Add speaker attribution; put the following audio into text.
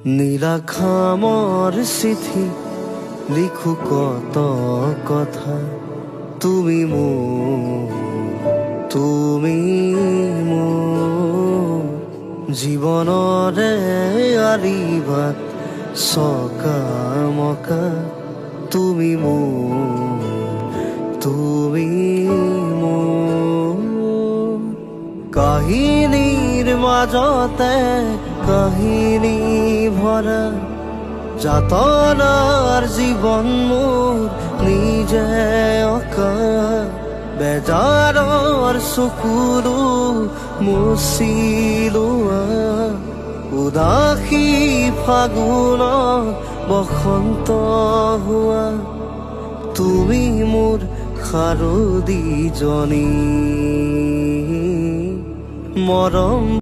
Speaker 1: নীলাখামৰ চিঠি লিখো কত কথা, তুমি মোৰ জীৱনৰে আৰিবাত চকামকা, তুমি মোৰ কাহিনীৰ মাজতে কাহিনী ভৰা যাতনাৰ জীৱন মোৰ নিজে অকা, বেজাৰৰ চকুৰো মুচি লোৱা, উদাসী ফাগুনত বসন্ত হোৱা, তুমি মোৰ শাৰদীজনী মৰম।